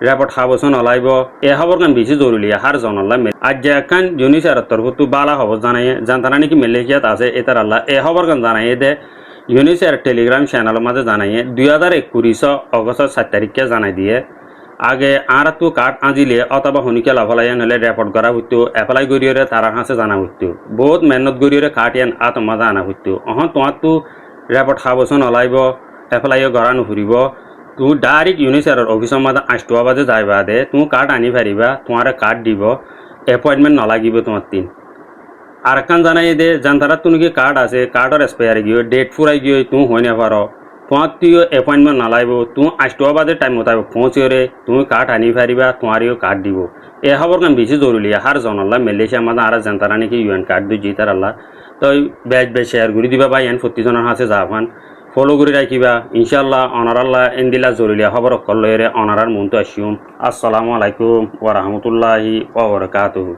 রেপট হাবসন অলাইব এ খবর কান বেশি জরুরি হার জনল্লা আজ যে একখান ইউনিসের তরফতু বালা খবর জানাই জানতারা নাকি মালয়েশিয়াত আছে এটার আল্লাহ এ খবর কান জানাই দে ইউনিসের টেলিগ্রাম চ্যানেলের মাঝে জানাই 2021 অগস্ট 7 তারিখে জানাই দিয়ে আগে আর তো কাঠ আজিলে অথবা হনিকে লাভলাই হলে রেপর্ট করা হইতো এপ্লাই গরিয়রে তারা হাসে জানা হইতো বহুত মেহনত গরিয়রে কাঠ ইয়ান আতমা জানা হইতো তোমার তো রেপর্ট হাবসন অলাইব এপ্লাইও করা নুফুরিব তুই ডাইরেক্ট ইউনিসের অফিসের মাঝে 8টা বাজে যাইবা দে তুমি কার্ড আনি পারিবা তোমার কার্ড দিব এপয়েন্টমেন্ট নালাগিব তোমার তিন আর একখান জানাই দে জানতারা তুমি কি কার্ড আছে কার্ডর এক্সপায়ার গিয়ে ডেট ফুরাই গিয়ে তুমি হয়ে না পারো তোমার তুইও এপয়েন্টমেন্ট নালাগিব তুমি 8টা বাজে টাইম মোতাবেক পৌঁছিওরে তুমি কার্ড আনি পারিবা তোমারও কার্ড দিব এ খবর কান বেশি জরুরি হার জনাল্লাহ মালয়েশিয়ার মাঝে আর জানতারা নাকি ইউএন কার্ড দুই জিতার আল্লাহ তো বেশ শেয়ার করে দিবা বা ইয়ান প্রতিজনের হাতে যাবান ফলো করে রাখিবা ইনশাল্লাহ অনারাল্লাহ এন্দিলা জরুরি খবর করলে অনারার মন তো আসিম আসসালামু আলাইকুম ওয়া রাহমাতুল্লাহি ওয়া বারাকাতুহু।